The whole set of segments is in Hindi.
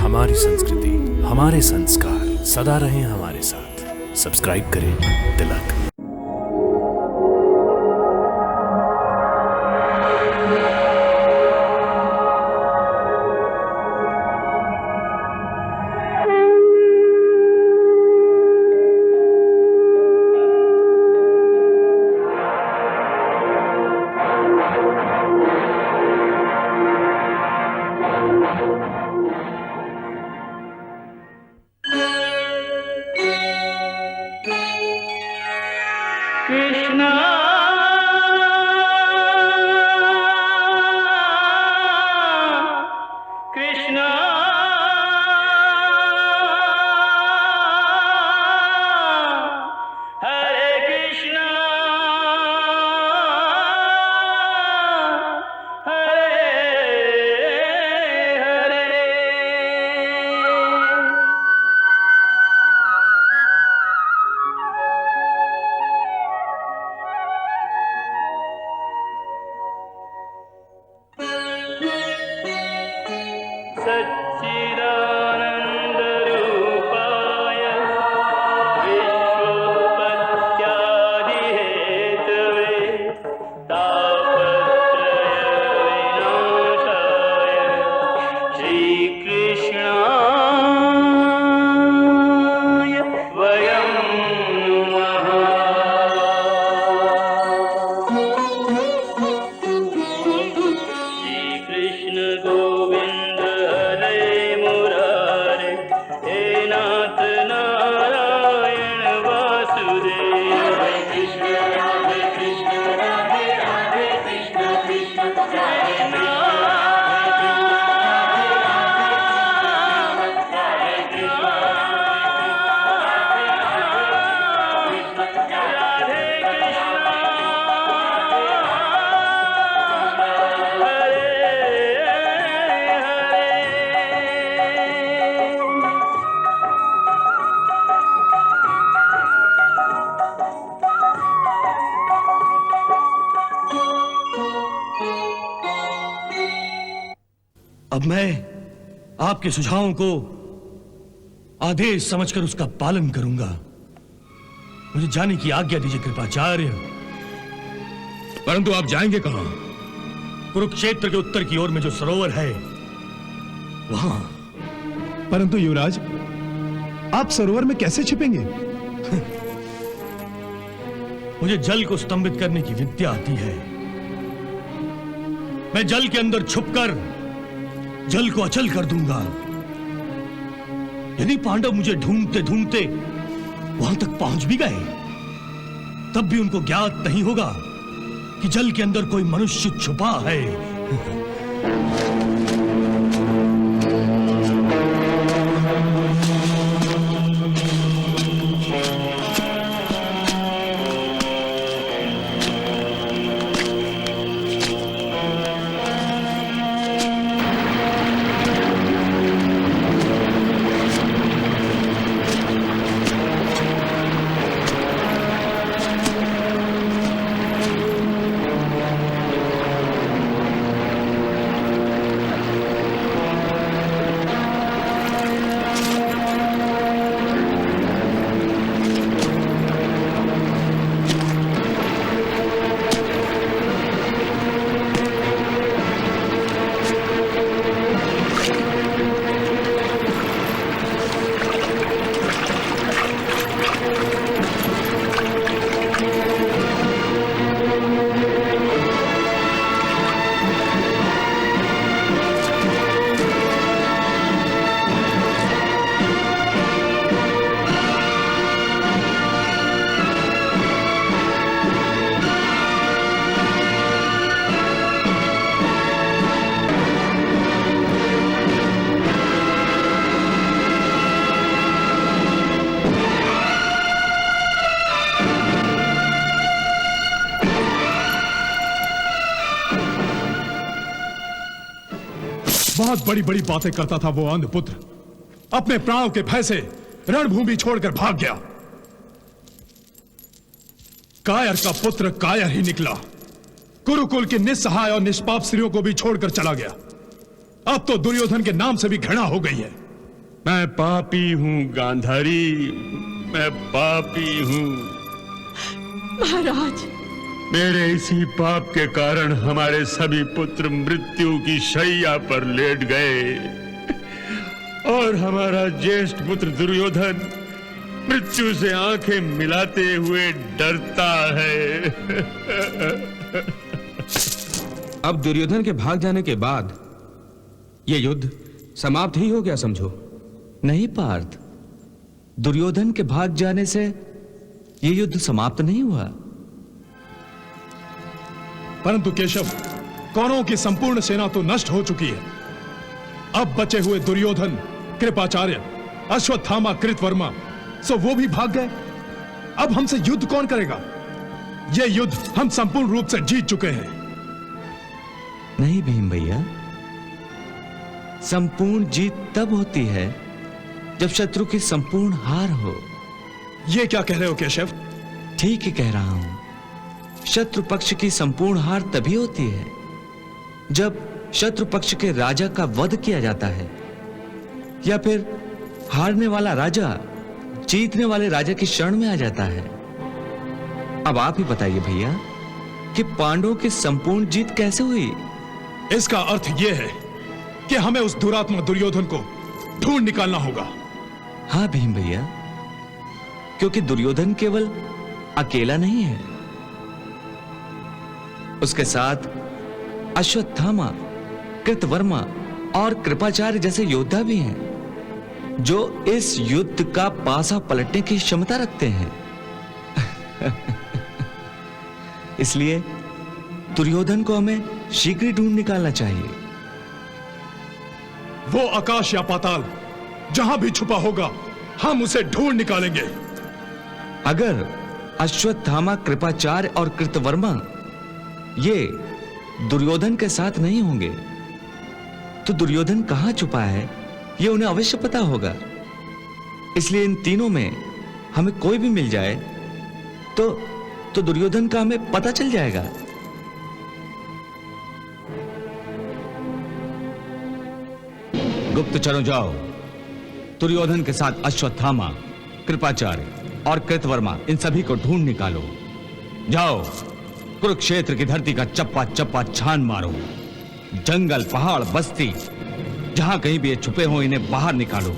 हमारी संस्कृति, हमारे संस्कार सदा रहें हमारे साथ। सब्सक्राइब करें तिलक। कृष्णा कृष्णा हरे कृष्णा हरे हरे। सच्चिदानन्दरूपाय विश्वोत्पत्त्यादिहेतवे तापत्रयविनाशाय श्रीकृष्णाय वयं नमः। श्रीकृष्ण गोविन्द हरे मुरारे, हे नाथ नारायण वासुदेव। हरे कृष्ण राधे राधे कृष्ण कृष्ण कृष्ण अब मैं आपके सुझावों को आदेश समझकर उसका पालन करूंगा। मुझे जाने की आज्ञा दीजिए कृपाचार्य। परंतु आप जाएंगे कहां? कुरुक्षेत्र के उत्तर की ओर में जो सरोवर है वहां। परंतु युवराज, आप सरोवर में कैसे छिपेंगे? मुझे जल को स्तंभित करने की विद्या आती है। मैं जल के अंदर छुपकर जल को अचल कर दूंगा। यदि पांडव मुझे ढूंढते ढूंढते वहां तक पहुंच भी गए, तब भी उनको ज्ञात नहीं होगा कि जल के अंदर कोई मनुष्य छुपा है। बहुत बड़ी बड़ी बातें करता था वो अंधपुत्र। अपने प्राणों के भय से रणभूमि छोड़कर भाग गया। कायर का पुत्र कायर ही निकला। कुरुकुल की निस्सहाय और निष्पाप स्त्रियों को भी छोड़कर चला गया। अब तो दुर्योधन के नाम से भी घृणा हो गई है। मैं पापी हूं गांधारी, मैं पापी हूं। महाराज, मेरे इसी पाप के कारण हमारे सभी पुत्र मृत्यु की शैया पर लेट गए और हमारा ज्येष्ठ पुत्र दुर्योधन मृत्यु से आंखें मिलाते हुए डरता है। अब दुर्योधन के भाग जाने के बाद यह युद्ध समाप्त ही हो गया समझो। नहीं पार्थ, दुर्योधन के भाग जाने से यह युद्ध समाप्त नहीं हुआ। परंतु केशव, कौरवों की संपूर्ण सेना तो नष्ट हो चुकी है। अब बचे हुए दुर्योधन, कृपाचार्य, अश्वत्थामा, कृतवर्मा, सो वो भी भाग गए। अब हमसे युद्ध कौन करेगा? यह युद्ध हम संपूर्ण रूप से जीत चुके हैं। नहीं भीम भैया, संपूर्ण जीत तब होती है जब शत्रु की संपूर्ण हार हो। यह क्या कह रहे हो केशव? ठीक ही कह रहा हूं। शत्रु पक्ष की संपूर्ण हार तभी होती है जब शत्रु पक्ष के राजा का वध किया जाता है, या फिर हारने वाला राजा जीतने वाले राजा की शरण में आ जाता है। अब आप ही बताइए भैया कि पांडवों की संपूर्ण जीत कैसे हुई? इसका अर्थ यह है कि हमें उस दुरात्मा दुर्योधन को ढूंढ निकालना होगा। हाँ भीम भैया, क्योंकि दुर्योधन केवल अकेला नहीं है, उसके साथ अश्वत्थामा, कृतवर्मा और कृपाचार्य जैसे योद्धा भी हैं जो इस युद्ध का पासा पलटने की क्षमता रखते हैं। इसलिए दुर्योधन को हमें शीघ्र ही ढूंढ निकालना चाहिए। वो आकाश या पाताल जहां भी छुपा होगा, हम उसे ढूंढ निकालेंगे। अगर अश्वत्थामा, कृपाचार्य और कृतवर्मा ये दुर्योधन के साथ नहीं होंगे तो दुर्योधन कहां छुपा है ये उन्हें अवश्य पता होगा। इसलिए इन तीनों में हमें कोई भी मिल जाए तो दुर्योधन का हमें पता चल जाएगा। गुप्तचरों, जाओ दुर्योधन के साथ अश्वत्थामा, कृपाचार्य और कृतवर्मा, इन सभी को ढूंढ निकालो। जाओ कुरुक्षेत्र की धरती का चप्पा चप्पा छान मारो। जंगल, पहाड़, बस्ती, जहां कहीं भी ये छुपे हो, इन्हें बाहर निकालो।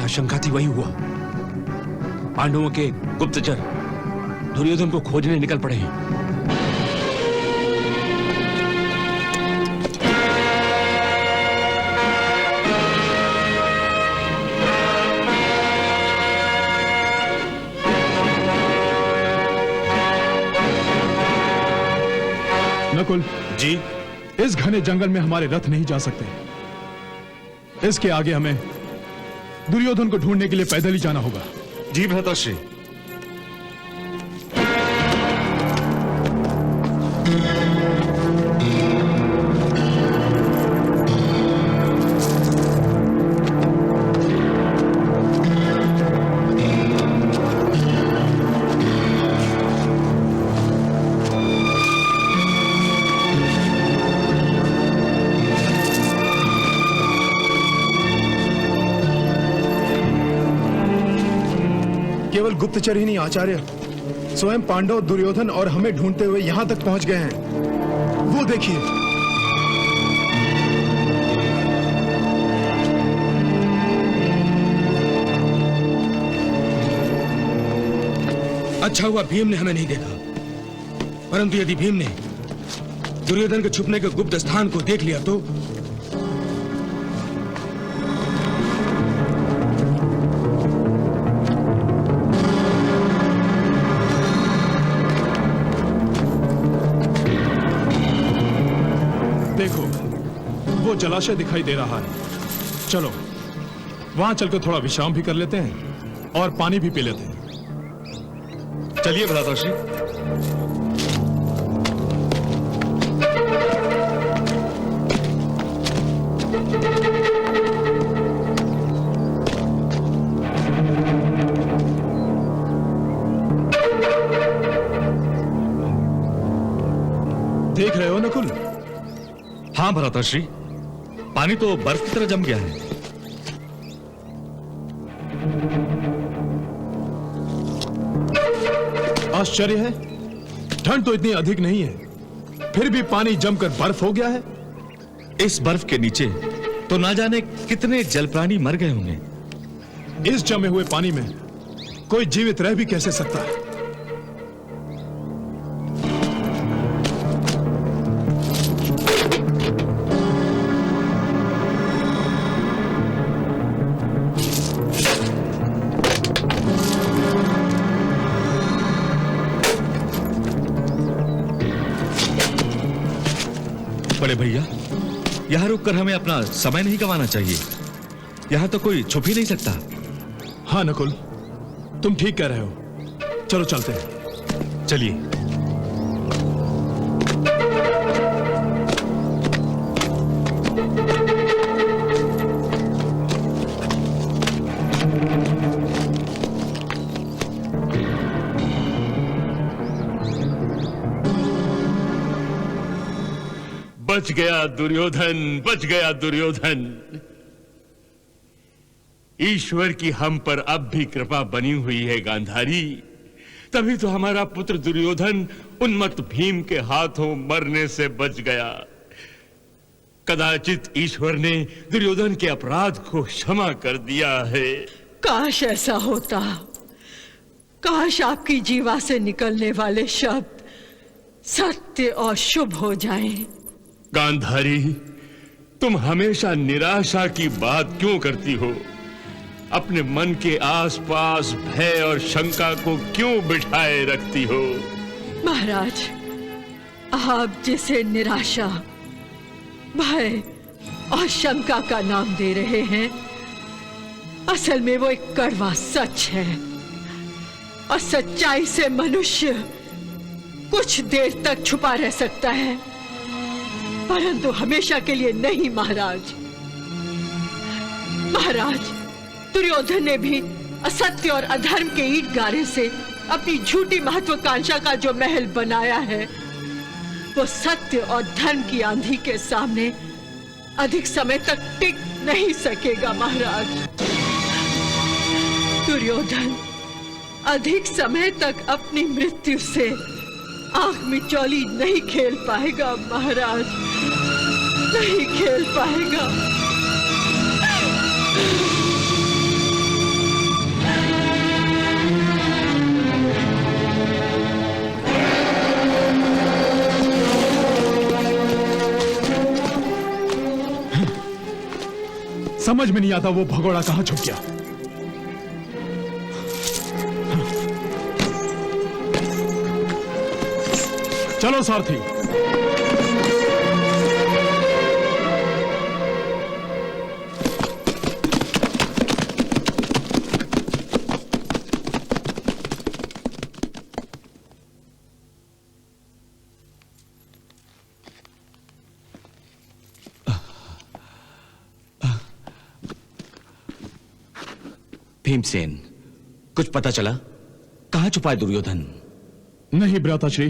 आशंका थी वही हुआ। पांडवों के गुप्तचर दुर्योधन को खोजने निकल पड़े हैं। नकुल जी, इस घने जंगल में हमारे रथ नहीं जा सकते। इसके आगे हमें दुर्योधन को ढूंढने के लिए पैदल ही जाना होगा। जी भ्राताश्री। केवल गुप्तचर ही नहीं आचार्य, स्वयं पांडव, दुर्योधन और हमें ढूंढते हुए यहां तक पहुंच गए हैं। वो देखिए। अच्छा हुआ भीम ने हमें नहीं देखा, परंतु यदि भीम ने दुर्योधन के छुपने के गुप्त स्थान को देख लिया तो देखो, वो जलाशय दिखाई दे रहा है। चलो वहां चलकर थोड़ा विश्राम भी कर लेते हैं और पानी भी पी लेते हैं। चलिए भ्राताश्री। देख रहे हो नकुल? हाँ भ्राताश्री, पानी तो बर्फ की तरह जम गया है। आश्चर्य है, ठंड तो इतनी अधिक नहीं है, फिर भी पानी जमकर बर्फ हो गया है। इस बर्फ के नीचे तो ना जाने कितने जल प्राणी मर गए होंगे। इस जमे हुए पानी में कोई जीवित रह भी कैसे सकता है? बड़े भैया, यहां रुककर हमें अपना समय नहीं गंवाना चाहिए। यहां तो कोई छुप ही नहीं सकता। हाँ नकुल, तुम ठीक कह रहे हो। चलो चलते हैं। चलिए। बच गया दुर्योधन, बच गया दुर्योधन। ईश्वर की हम पर अब भी कृपा बनी हुई है गांधारी। तभी तो हमारा पुत्र दुर्योधन उन्मत्त भीम के हाथों मरने से बच गया। कदाचित ईश्वर ने दुर्योधन के अपराध को क्षमा कर दिया है। काश ऐसा होता। काश आपकी जीवा से निकलने वाले शब्द सत्य और शुभ हो जाएं। गांधारी, तुम हमेशा निराशा की बात क्यों करती हो? अपने मन के आसपास भय और शंका को क्यों बिठाए रखती हो? महाराज, आप जिसे निराशा, भय और शंका का नाम दे रहे हैं, असल में वो एक कड़वा सच है। और सच्चाई से मनुष्य कुछ देर तक छुपा रह सकता है, परंतु हमेशा के लिए नहीं। महाराज, दुर्योधन ने भी असत्य और अधर्म के ईंट गारे से अपनी झूठी महत्वाकांक्षा का जो महल बनाया है, वो सत्य और धर्म की आंधी के सामने अधिक समय तक टिक नहीं सकेगा। महाराज, दुर्योधन अधिक समय तक अपनी मृत्यु से आंख मिचौली नहीं खेल पाएगा। महाराज, नहीं खेल पाएगा। समझ में नहीं आता वो भगोड़ा कहां छुप गया। चलो सारथी। भीमसेन, कुछ पता चला? कहां छुपा है दुर्योधन? नहीं भ्राताश्री,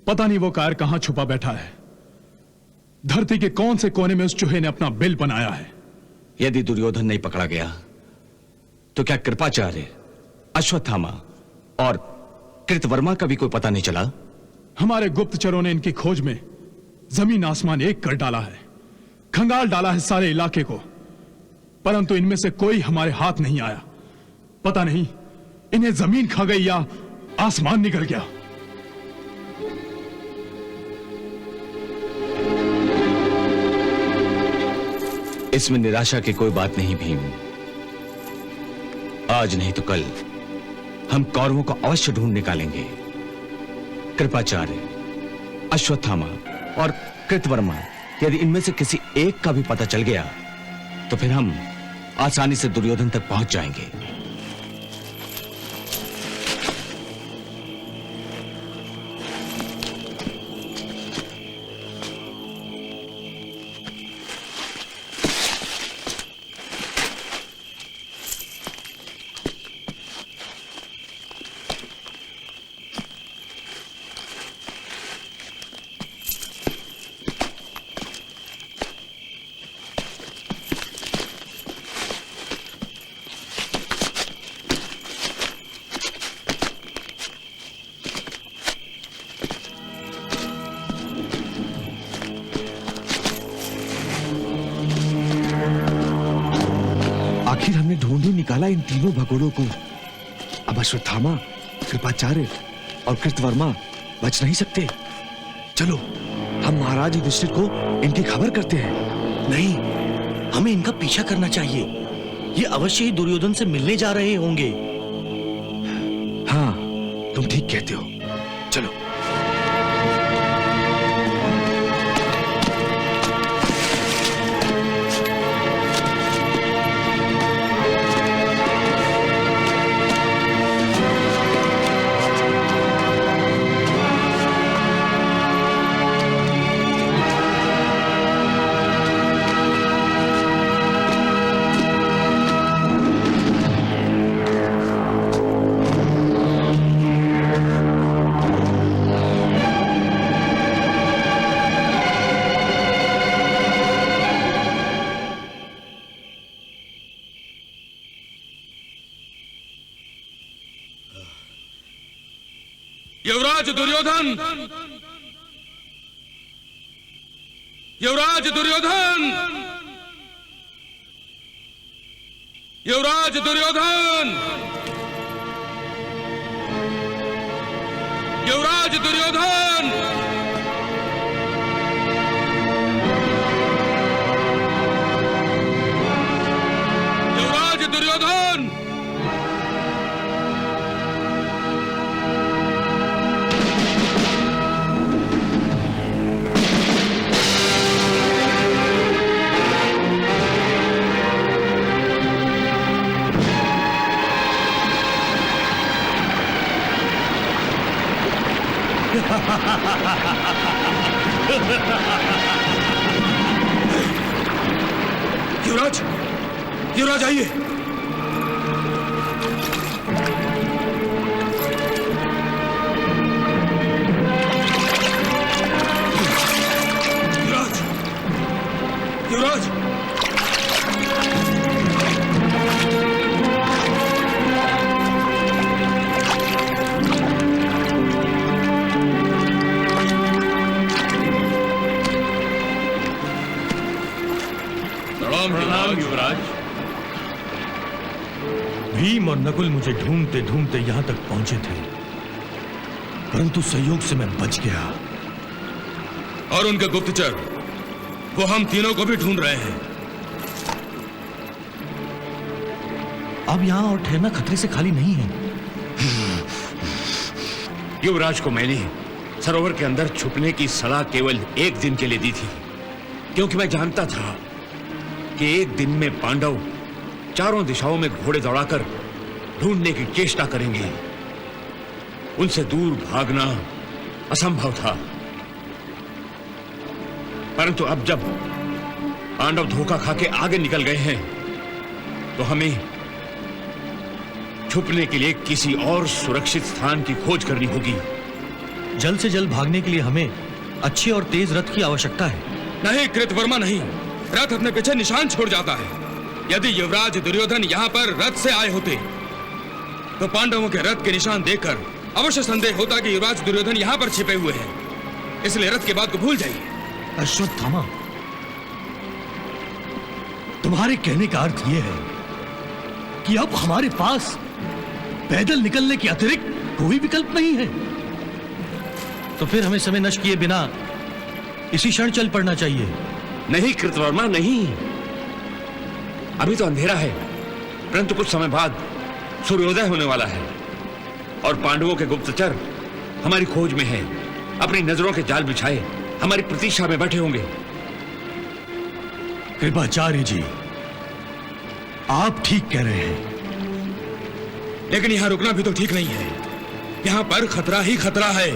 पता नहीं वो कार कहां छुपा बैठा है। धरती के कौन से कोने में उस चूहे ने अपना बिल बनाया है। यदि दुर्योधन नहीं पकड़ा गया तो क्या कृपाचार्य अश्वत्थामा और कृतवर्मा का भी कोई पता नहीं चला? हमारे गुप्तचरों ने इनकी खोज में जमीन आसमान एक कर डाला है, खंगाल डाला है सारे इलाके को, परंतु इनमें से कोई हमारे हाथ नहीं आया। पता नहीं इन्हें जमीन खा गई या आसमान निकल गया। इसमें निराशा की कोई बात नहीं भीम। आज नहीं तो कल हम कौरवों को अवश्य ढूंढ निकालेंगे। कृपाचार्य, अश्वत्थामा और कृतवर्मा, यदि इनमें से किसी एक का भी पता चल गया तो फिर हम आसानी से दुर्योधन तक पहुंच जाएंगे। आखिर हमने ढूंढ ही निकाला इन तीनों भगोड़ों को। अब अश्वत्थामा, कृपाचार्य और कृतवर्मा बच नहीं सकते। चलो हम महाराज युधिष्ठिर को इनकी खबर करते हैं। नहीं, हमें इनका पीछा करना चाहिए। ये अवश्य ही दुर्योधन से मिलने जा रहे होंगे। हाँ, तुम ठीक कहते हो। चलो। युवराज दुर्योधन! युवराज दुर्योधन! युवराज दुर्योधन! युवराज दुर्योधन! युवराज दुर्योधन! युवराज, युवराज आइए। युवराज, युवराज! प्रणाम युवराज। भीम और नकुल मुझे ढूंढते ढूंढते यहां तक पहुंचे थे, परंतु संयोग से मैं बच गया। और उनके गुप्तचर, वो हम तीनों को भी ढूंढ रहे हैं। अब यहाँ और ठहरना खतरे से खाली नहीं है। युवराज को मैंने सरोवर के अंदर छुपने की सलाह केवल एक दिन के लिए दी थी, क्योंकि मैं जानता था कि एक दिन में पांडव चारों दिशाओं में घोड़े दौड़ाकर ढूंढने की चेष्टा करेंगे। उनसे दूर भागना असंभव था। परंतु अब जब पांडव धोखा खा के आगे निकल गए हैं, तो हमें छुपने के लिए किसी और सुरक्षित स्थान की खोज करनी होगी। जल्द से जल्द भागने के लिए हमें अच्छे और तेज रथ की आवश्यकता है। नहीं कृतवर्मा, नहीं। रथ अपने पीछे निशान छोड़ जाता है। यदि युवराज दुर्योधन यहाँ पर रथ से आए होते तो पांडवों के रथ के निशान देखकर अवश्य संदेह होता कि युवराज दुर्योधन यहां पर छिपे हुए हैं। इसलिए रथ के बात को भूल जाइए। अश्वत्थामा, तुम्हारे कहने का अर्थ यह है कि अब हमारे पास पैदल निकलने के अतिरिक्त कोई विकल्प नहीं है। तो फिर हमें समय नष्ट किए बिना इसी क्षण चल पड़ना चाहिए। नहीं कृतवर्मा, नहीं। अभी तो अंधेरा है, परंतु कुछ समय बाद सूर्योदय होने वाला है और पांडवों के गुप्तचर हमारी खोज में हैं। अपनी नजरों के जाल बिछाए हमारी प्रतीक्षा में बैठे होंगे। कृपाचार्य जी, आप ठीक कह रहे हैं। लेकिन यहां रुकना भी तो ठीक नहीं है। यहां पर खतरा ही खतरा है।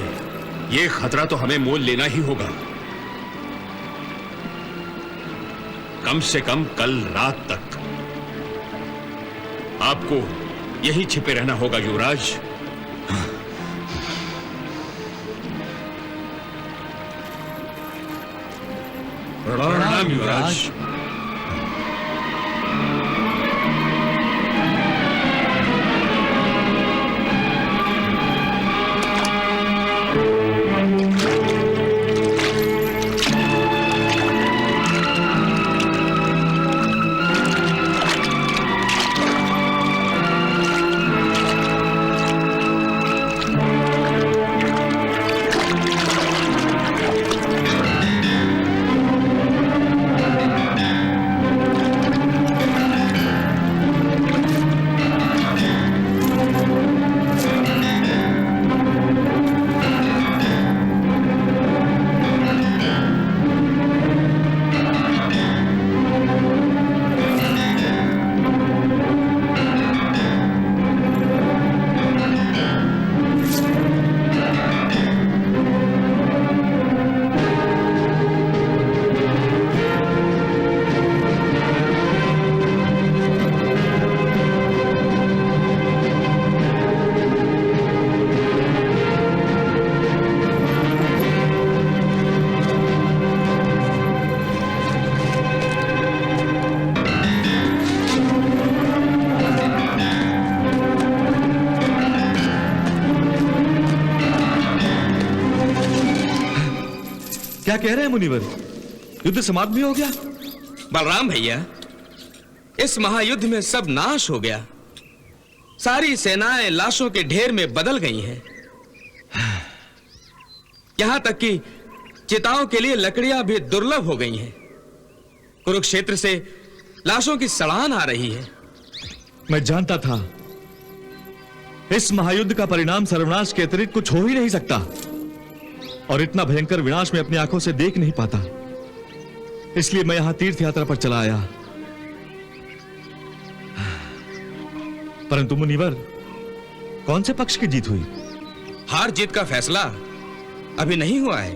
यह खतरा तो हमें मोल लेना ही होगा। कम से कम कल रात तक आपको यहीं छिपे रहना होगा युवराज। प्रणाम युवराज। क्या कह रहे हैं मुनिवर? युद्ध समाप्त भी हो गया? बलराम भैया, इस महायुद्ध में सब नाश हो गया। सारी सेनाएं लाशों के ढेर में बदल गई हैं। यहां तक कि चिताओं के लिए लकड़ियां भी दुर्लभ हो गई हैं। कुरुक्षेत्र से लाशों की सड़ान आ रही है। मैं जानता था इस महायुद्ध का परिणाम सर्वनाश के अतिरिक्त कुछ हो ही नहीं सकता, और इतना भयंकर विनाश में अपनी आंखों से देख नहीं पाता। इसलिए मैं यहां तीर्थ यात्रा पर चला आया। परंतु मुनिवर, कौन से पक्ष की जीत हुई? हार जीत का फैसला अभी नहीं हुआ है।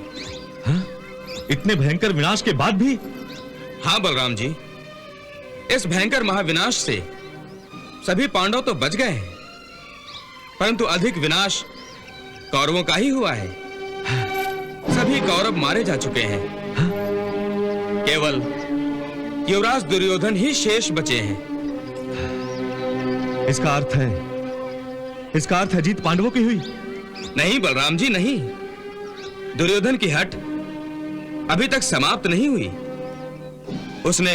हाँ? इतने भयंकर विनाश के बाद भी? हां बलराम जी, इस भयंकर महाविनाश से सभी पांडव तो बच गए हैं, परंतु अधिक विनाश कौरवों का ही हुआ है। सभी कौरव मारे जा चुके हैं। केवल युवराज दुर्योधन ही शेष बचे हैं। इसका अर्थ है जीत पांडवों की हुई? नहीं बलराम जी, नहीं। दुर्योधन की हट अभी तक समाप्त नहीं हुई। उसने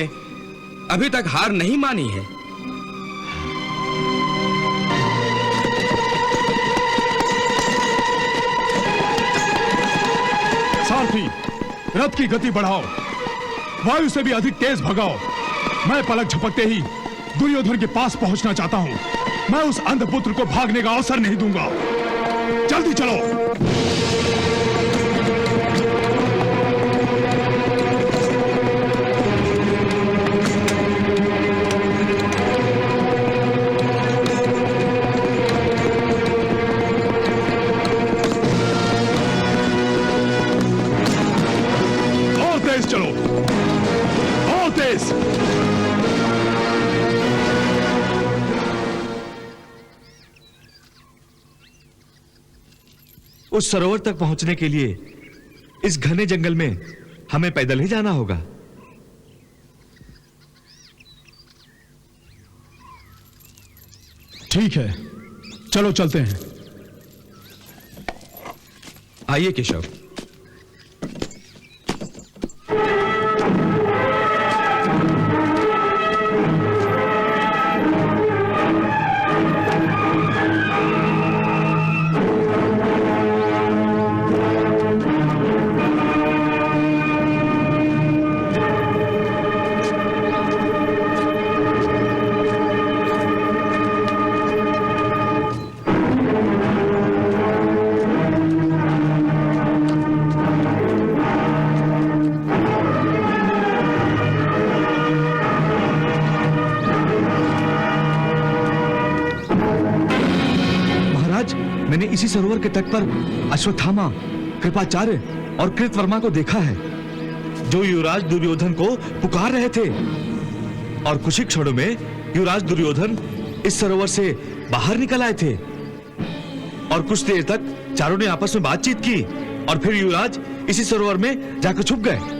अभी तक हार नहीं मानी है। सारथी, रथ की गति बढ़ाओ, वायु से भी अधिक तेज भगाओ। मैं पलक झपकते ही दुर्योधन के पास पहुंचना चाहता हूं। मैं उस अंधपुत्र को भागने का अवसर नहीं दूंगा। जल्दी चलो। और तेज चलो, और तेज। उस सरोवर तक पहुंचने के लिए इस घने जंगल में हमें पैदल ही जाना होगा। ठीक है, चलो चलते हैं। आइए केशव। मैंने इसी सरोवर के तट पर अश्वत्थामा, कृपाचार्य और कृतवर्मा को देखा है, जो युवराज दुर्योधन को पुकार रहे थे। और कुछ ही क्षणों में युवराज दुर्योधन इस सरोवर से बाहर निकल आए थे और कुछ देर तक चारों ने आपस में बातचीत की और फिर युवराज इसी सरोवर में जाकर छुप गए।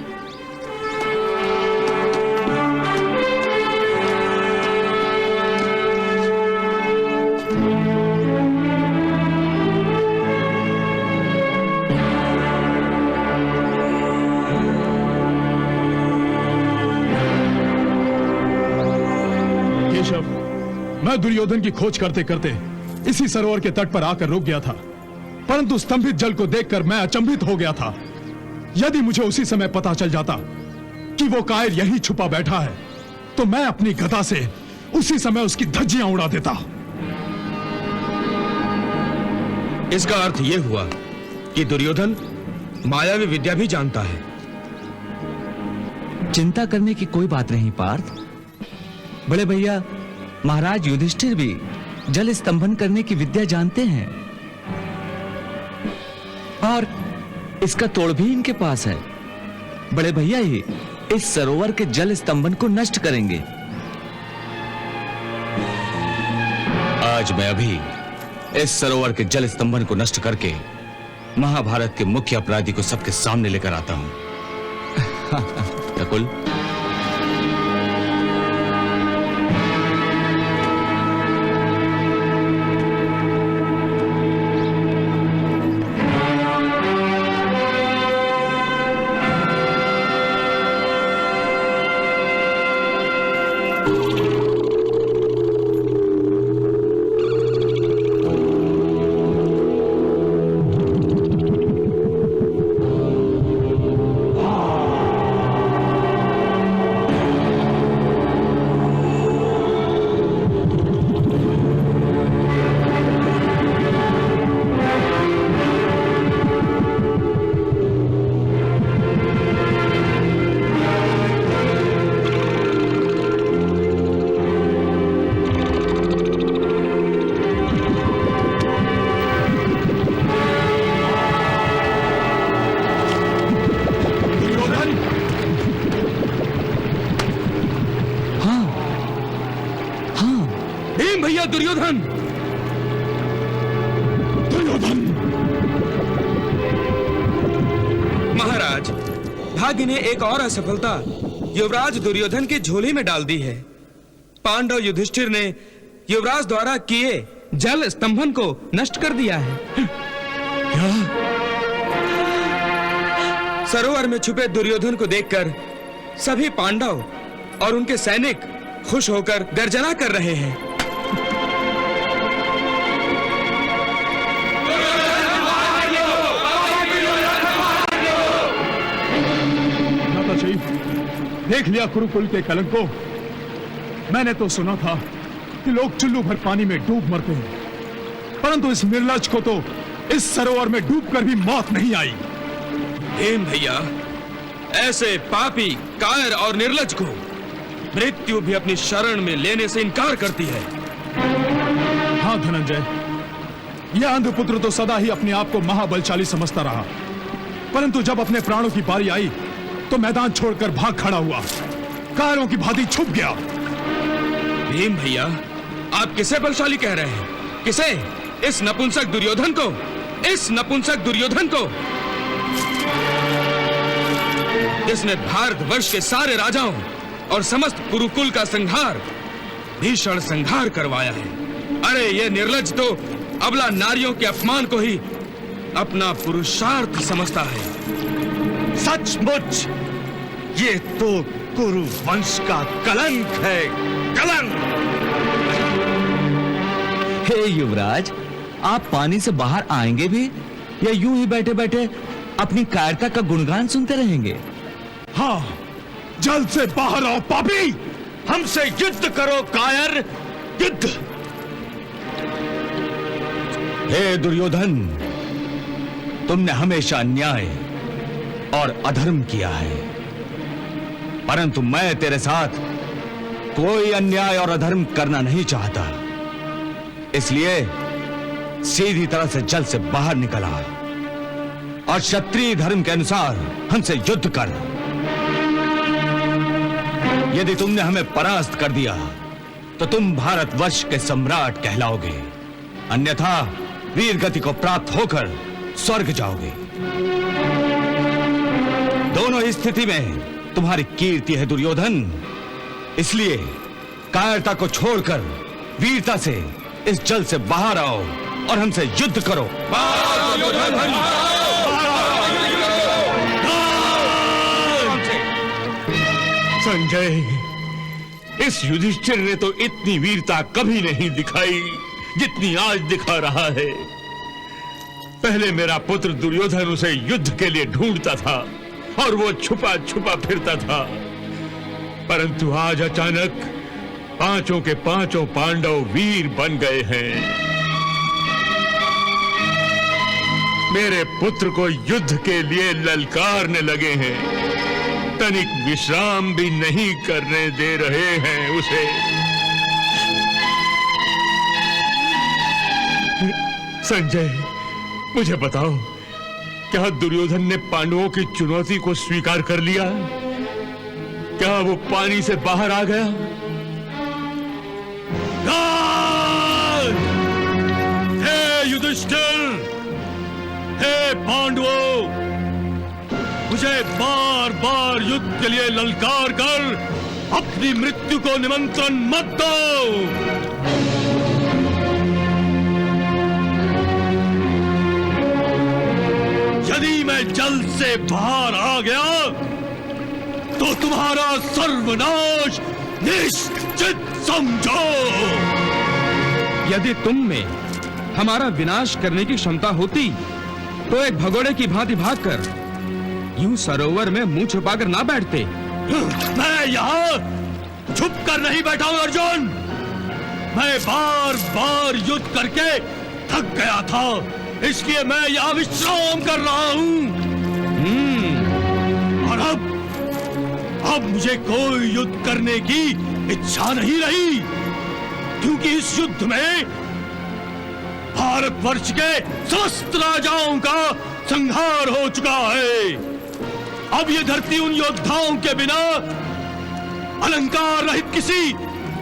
मैं दुर्योधन की खोज करते करते इसी सरोवर के तट पर आकर रुक गया था, परंतु स्तंभित जल को देखकर मैं अचंभित हो गया था। यदि मुझे उसी समय पता चल जाता कि वो कायर यहीं छुपा बैठा है, तो मैं अपनी गदा से उसी समय उसकी धज्जियां उड़ा देता। इसका अर्थ यह हुआ कि दुर्योधन मायावी विद्या भी जानता है। चिंता करने की कोई बात नहीं पार्थ। बड़े भैया महाराज युधिष्ठिर भी जल स्तंभन करने की विद्या जानते हैं और इसका तोड़ भी इनके पास है। बड़े भैया ही इस सरोवर के जल स्तंभन को नष्ट करेंगे। आज मैं अभी इस सरोवर के जल स्तंभन को नष्ट करके महाभारत के मुख्य अपराधी को सबके सामने लेकर आता हूं। नकुल, दुर्योधन! दुर्योधन! महाराज, भाग्य ने एक और असफलता युवराज दुर्योधन की झोली में डाल दी है। पांडव युधिष्ठिर ने युवराज द्वारा किए जल स्तंभन को नष्ट कर दिया है। क्या? सरोवर में छुपे दुर्योधन को देखकर सभी पांडव और उनके सैनिक खुश होकर गर्जना कर रहे हैं। देख लिया कुरुकुल के कलंक को। मैंने तो सुना था कि लोग चुल्लू भर पानी में डूब मरते हैं, परंतु इस निर्लज्ज को तो इस सरोवर में डूबकर भी मौत नहीं आई। हेम भैया, ऐसे पापी, कायर और निर्लज्ज को मृत्यु भी अपनी शरण में लेने से इनकार करती है। हाँ धनंजय, यह अंधपुत्र तो सदा ही अपने आप को महाबलशाली समझता रहा, परंतु जब अपने प्राणों की बारी आई तो मैदान छोड़कर भाग खड़ा हुआ, कायरों की भांति छुप गया। भीम भैया, आप किसे बलशाली कह रहे हैं? किसे? इस नपुंसक दुर्योधन को? इस नपुंसक दुर्योधन को, जिसने भारतवर्ष के सारे राजाओं और समस्त कुरुकुल का संहार, भीषण संहार करवाया है। अरे ये निर्लज्ज तो अबला नारियों के अपमान को ही अपना पुरुषार्थ समझता है। सचमुच ये तो कुरु वंश का कलंक है, कलंक। हे युवराज, आप पानी से बाहर आएंगे भी या यूं ही बैठे बैठे अपनी कायरता का गुणगान सुनते रहेंगे? हाँ, जल्द से बाहर आओ पापी, हमसे युद्ध करो कायर, युद्ध। हे दुर्योधन, तुमने हमेशा अन्याय और अधर्म किया है, परंतु मैं तेरे साथ कोई अन्याय और अधर्म करना नहीं चाहता। इसलिए सीधी तरह से जल से बाहर निकला और क्षत्रिय धर्म के अनुसार हमसे युद्ध कर। यदि तुमने हमें परास्त कर दिया तो तुम भारतवर्ष के सम्राट कहलाओगे, अन्यथा वीर गति को प्राप्त होकर स्वर्ग जाओगे। दोनों ही स्थिति में तुम्हारी कीर्ति है दुर्योधन। इसलिए कायरता को छोड़कर वीरता से इस जल से बाहर आओ और हमसे युद्ध करो। संजय, इस युधिष्ठिर ने तो इतनी वीरता कभी नहीं दिखाई जितनी आज दिखा रहा है। पहले मेरा पुत्र दुर्योधन उसे युद्ध के लिए ढूंढता था और वो छुपा छुपा फिरता था, परंतु आज अचानक पांचों के पांचों पांडव वीर बन गए हैं। मेरे पुत्र को युद्ध के लिए ललकारने लगे हैं, तनिक विश्राम भी नहीं करने दे रहे हैं उसे। संजय, मुझे बताओ, क्या दुर्योधन ने पांडवों की चुनौती को स्वीकार कर लिया? क्या वो पानी से बाहर आ गया? हे युधिष्ठिर, हे पांडवों, मुझे बार बार युद्ध के लिए ललकार कर अपनी मृत्यु को निमंत्रण मत दो। यदि मैं जल्द से बाहर आ गया तो तुम्हारा सर्वनाश निश्चित समझो। यदि तुम में हमारा विनाश करने की क्षमता होती तो एक भगोड़े की भांति भागकर यूं सरोवर में मुंह छुपाकर ना बैठते। मैं यहाँ छुप कर नहीं बैठा हूं अर्जुन। मैं बार बार युद्ध करके थक गया था, इसलिए मैं यहाँ विश्राम कर रहा हूँ। और अब मुझे कोई युद्ध करने की इच्छा नहीं रही, क्योंकि इस युद्ध में भारतवर्ष के समस्त राजाओं का संहार हो चुका है। अब ये धरती उन योद्धाओं के बिना अलंकार रहित किसी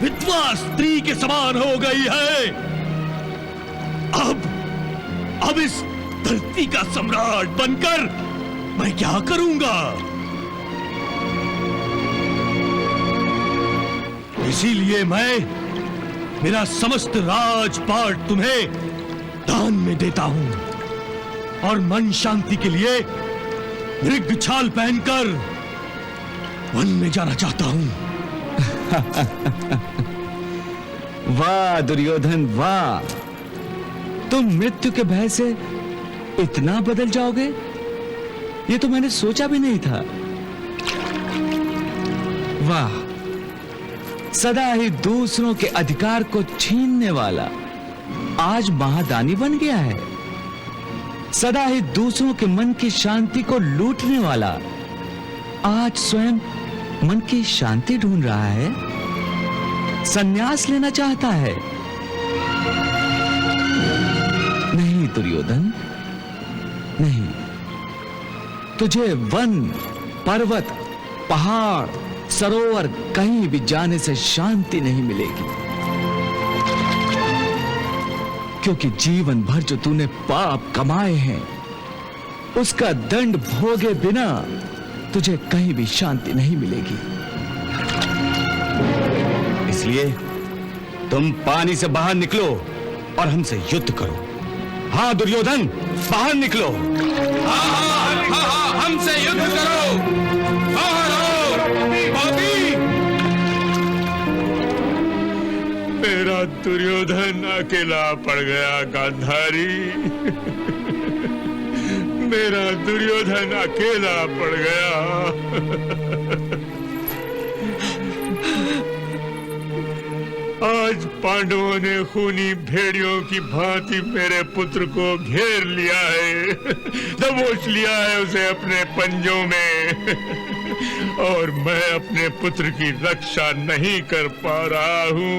विधवा स्त्री के समान हो गई है। अब इस धरती का सम्राट बनकर मैं क्या करूंगा? इसीलिए मैं मेरा समस्त राजपाट तुम्हें दान में देता हूं और मन शांति के लिए मृग छाल पहनकर वन में जाना चाहता हूं। वाह दुर्योधन वाह, तुम मृत्यु के भय से इतना बदल जाओगे, ये तो मैंने सोचा भी नहीं था। वाह, सदा ही दूसरों के अधिकार को छीनने वाला आज महादानी बन गया है। सदा ही दूसरों के मन की शांति को लूटने वाला आज स्वयं मन की शांति ढूंढ रहा है, संन्यास लेना चाहता है। नहीं दुर्योधन, नहीं, तुझे वन, पर्वत, पहाड़, सरोवर कहीं भी जाने से शांति नहीं मिलेगी, क्योंकि जीवन भर जो तूने पाप कमाए हैं उसका दंड भोगे बिना तुझे कहीं भी शांति नहीं मिलेगी। इसलिए तुम पानी से बाहर निकलो और हमसे युद्ध करो। हाँ दुर्योधन, बाहर निकलो। हमसे युद्ध करो, बाहर आओ पापी। मेरा दुर्योधन अकेला पड़ गया गांधारी। मेरा दुर्योधन अकेला पड़ गया। आज पांडवों ने खूनी भेड़ियों की भांति मेरे पुत्र को घेर लिया है, दबोच लिया है उसे अपने पंजों में, और मैं अपने पुत्र की रक्षा नहीं कर पा रहा हूं।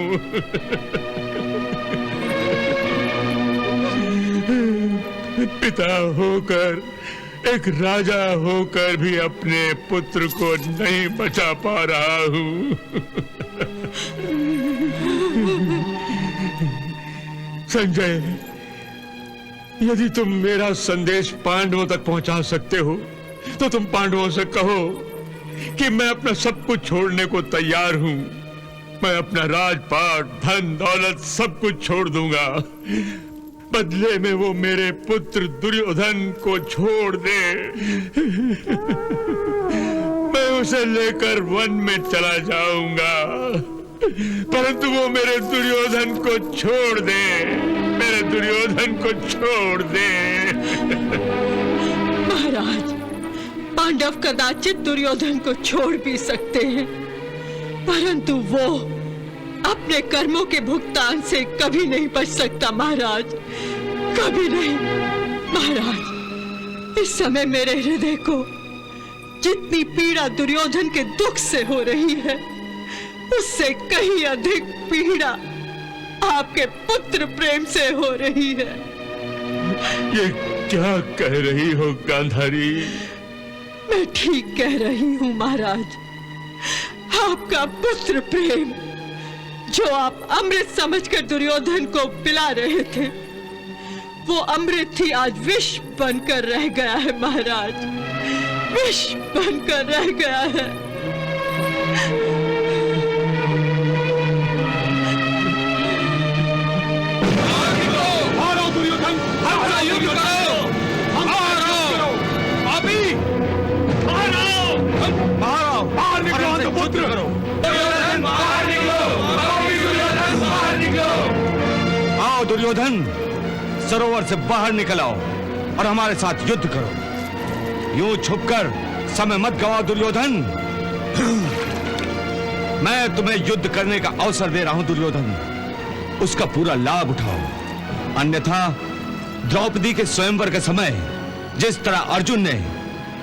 पिता होकर, एक राजा होकर भी अपने पुत्र को नहीं बचा पा रहा हूं। संजय, यदि तुम मेरा संदेश पांडवों तक पहुंचा सकते हो तो तुम पांडवों से कहो कि मैं अपना सब कुछ छोड़ने को तैयार हूं। मैं अपना राजपाट, धन दौलत सब कुछ छोड़ दूंगा। बदले में वो मेरे पुत्र दुर्योधन को छोड़ दे। मैं उसे लेकर वन में चला जाऊंगा, परंतु वो मेरे दुर्योधन को छोड़ दे, मेरे दुर्योधन को छोड़ दे। महाराज, पांडव कदाचित दुर्योधन को छोड़ भी सकते हैं, परंतु वो अपने कर्मों के भुगतान से कभी नहीं बच सकता महाराज, कभी नहीं। महाराज, इस समय मेरे हृदय को जितनी पीड़ा दुर्योधन के दुख से हो रही है, उससे कहीं अधिक पीड़ा आपके पुत्र प्रेम से हो रही है। ये क्या कह रही हो गांधारी? मैं ठीक कह रही हूँ महाराज। आपका पुत्र प्रेम, जो आप अमृत समझकर दुर्योधन को पिला रहे थे, वो अमृत ही आज विष बनकर रह गया है महाराज, विष बनकर रह गया है। दुर्योधन, सरोवर से बाहर निकल आओ और हमारे साथ युद्ध करो। यूं छुपकर समय मत गवाओ दुर्योधन। मैं तुम्हें युद्ध करने का अवसर दे रहा हूं दुर्योधन, उसका पूरा लाभ उठाओ। अन्यथा द्रौपदी के स्वयंवर के समय जिस तरह अर्जुन ने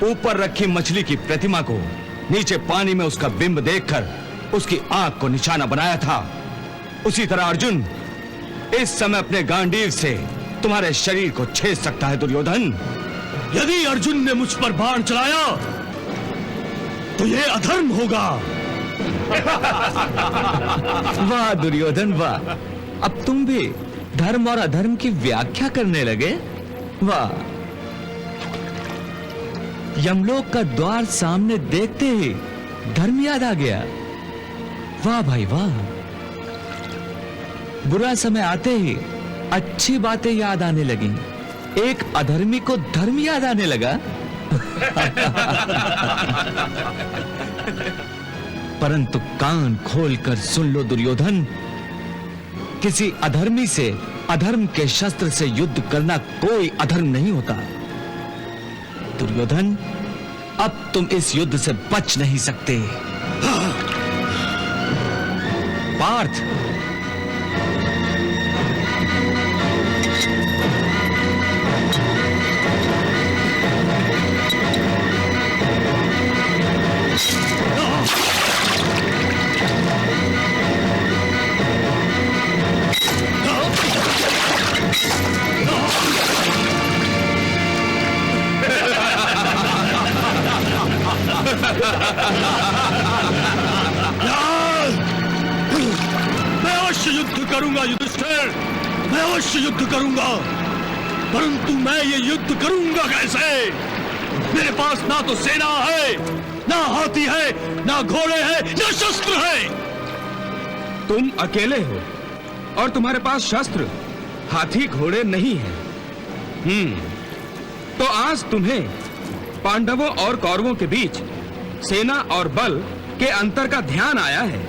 ऊपर रखी मछली की प्रतिमा को नीचे पानी में उसका बिंब देखकर उसकी आंख को निशाना बनाया था, उसी तरह अर्जुन इस समय अपने गांडीव से तुम्हारे शरीर को छेद सकता है दुर्योधन। यदि अर्जुन ने मुझ पर बाण चलाया तो यह अधर्म होगा। वाह दुर्योधन वाह, अब तुम भी धर्म और अधर्म की व्याख्या करने लगे। वाह, यमलोक का द्वार सामने देखते ही धर्म याद आ गया। वाह भाई वाह, बुरा समय आते ही अच्छी बातें याद आने लगी, एक अधर्मी को धर्म याद आने लगा। परंतु कान खोलकर सुन लो दुर्योधन, किसी अधर्मी से अधर्म के शस्त्र से युद्ध करना कोई अधर्म नहीं होता। दुर्योधन, अब तुम इस युद्ध से बच नहीं सकते। पार्थ, मैं अवश्य युद्ध करूंगा युधिष्ठिर, मैं अवश्य युद्ध करूंगा, परंतु मैं ये युद्ध करूंगा कैसे? मेरे पास ना तो सेना है, ना हाथी है, ना घोड़े हैं, ना शस्त्र है। तुम अकेले हो और तुम्हारे पास शस्त्र, हाथी, घोड़े नहीं है। तो आज तुम्हें पांडवों और कौरवों के बीच सेना और बल के अंतर का ध्यान आया है।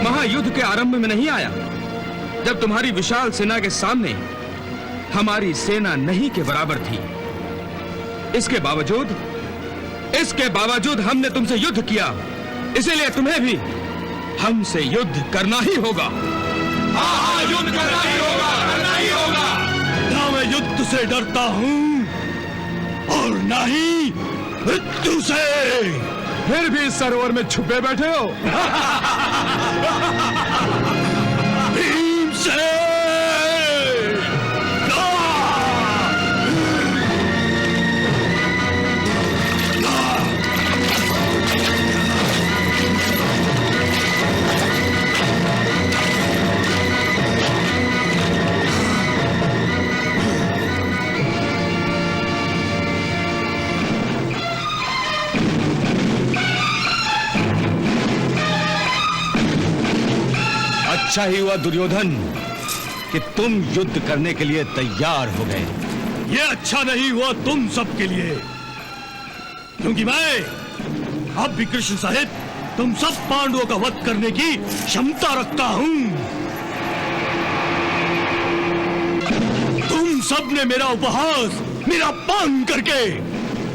महायुद्ध के आरंभ में नहीं आया, जब तुम्हारी विशाल सेना के सामने हमारी सेना नहीं के बराबर थी। इसके बावजूद हमने तुमसे युद्ध किया, इसीलिए तुम्हें भी हमसे युद्ध करना ही होगा। युद्ध करना ही होगा, करना ही होगा। ना मैं युद्ध से डरता हूं और ना ही मृत्यु से। फिर भी इस सरोवर में छुपे बैठे हो। भीमसेन! अच्छा ही हुआ दुर्योधन कि तुम युद्ध करने के लिए तैयार हो गए। ये अच्छा नहीं हुआ तुम सबके लिए, क्योंकि मैं अब भी कृष्ण सहित तुम सब पांडवों का वध करने की क्षमता रखता हूं। तुम सब ने मेरा उपहास, मेरा पान करके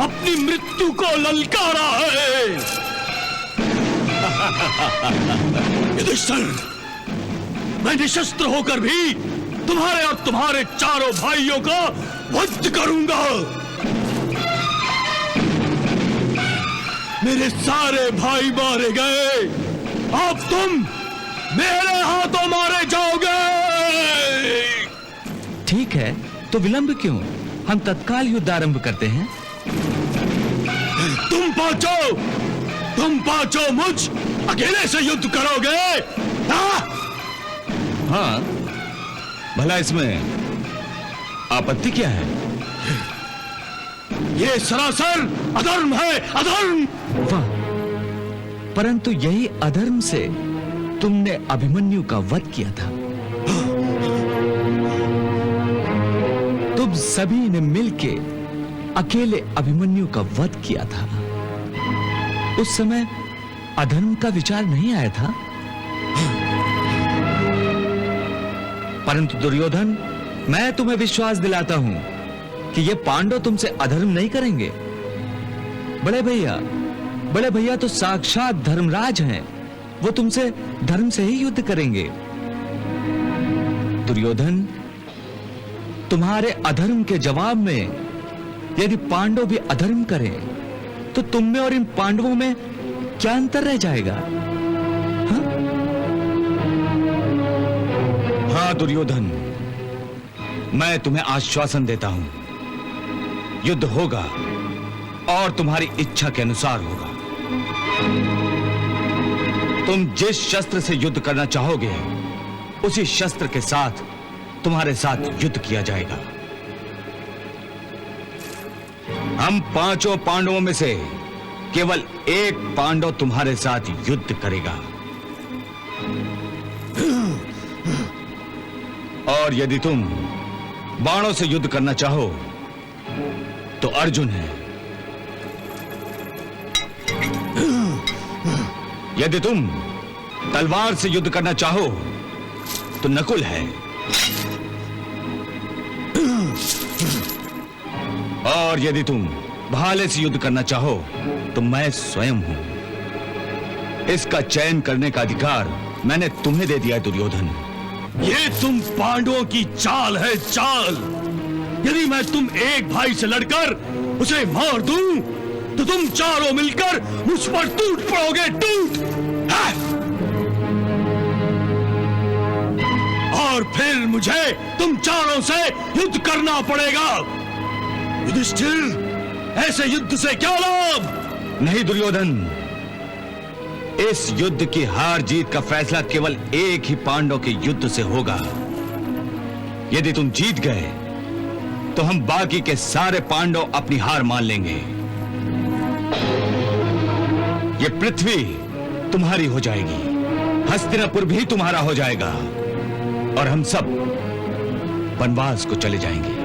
अपनी मृत्यु को ललकारा है। युधिष्ठिर, मैं निशस्त्र होकर भी तुम्हारे और तुम्हारे चारों भाइयों का वध करूंगा। मेरे सारे भाई मारे गए, अब तुम मेरे हाथों मारे जाओगे। ठीक है, तो विलंब क्यों? हम तत्काल युद्ध आरंभ करते हैं। तुम पांचों मुझ अकेले से युद्ध करोगे? हाँ, भला इसमें आपत्ति क्या है? ये सरासर अधर्म है, अधर्म। वाह, परंतु यही अधर्म से तुमने अभिमन्यु का वध किया था। तुम सभी ने मिलके अकेले अभिमन्यु का वध किया था। उस समय अधर्म का विचार नहीं आया था। परंतु दुर्योधन, मैं तुम्हें विश्वास दिलाता हूं कि ये पांडव तुमसे अधर्म नहीं करेंगे। बड़े भैया तो साक्षात धर्मराज हैं। वो तुमसे धर्म से ही युद्ध करेंगे। दुर्योधन, तुम्हारे अधर्म के जवाब में यदि पांडव भी अधर्म करें तो तुम में और इन पांडवों में क्या अंतर रह जाएगा? हाँ दुर्योधन, मैं तुम्हें आश्वासन देता हूं, युद्ध होगा और तुम्हारी इच्छा के अनुसार होगा। तुम जिस शस्त्र से युद्ध करना चाहोगे उसी शस्त्र के साथ तुम्हारे साथ युद्ध किया जाएगा। हम पांचों पांडवों में से केवल एक पांडव तुम्हारे साथ युद्ध करेगा। और यदि तुम बाणों से युद्ध करना चाहो तो अर्जुन है। यदि तुम तलवार से युद्ध करना चाहो तो नकुल है। और यदि तुम भाले से युद्ध करना चाहो तो मैं स्वयं हूं। इसका चयन करने का अधिकार मैंने तुम्हें दे दिया दुर्योधन। ये तुम पांडवों की चाल है, चाल। यदि मैं तुम एक भाई से लड़कर उसे मार दूं तो तुम चारों मिलकर मुझ पर टूट पड़ोगे, टूट। और फिर मुझे तुम चारों से युद्ध करना पड़ेगा। युधिष्ठिर, ऐसे युद्ध से क्या लाभ? नहीं दुर्योधन, इस युद्ध की हार जीत का फैसला केवल एक ही पांडव के युद्ध से होगा। यदि तुम जीत गए तो हम बाकी के सारे पांडव अपनी हार मान लेंगे। ये पृथ्वी तुम्हारी हो जाएगी, हस्तिनापुर भी तुम्हारा हो जाएगा। और हम सब वनवास को चले जाएंगे।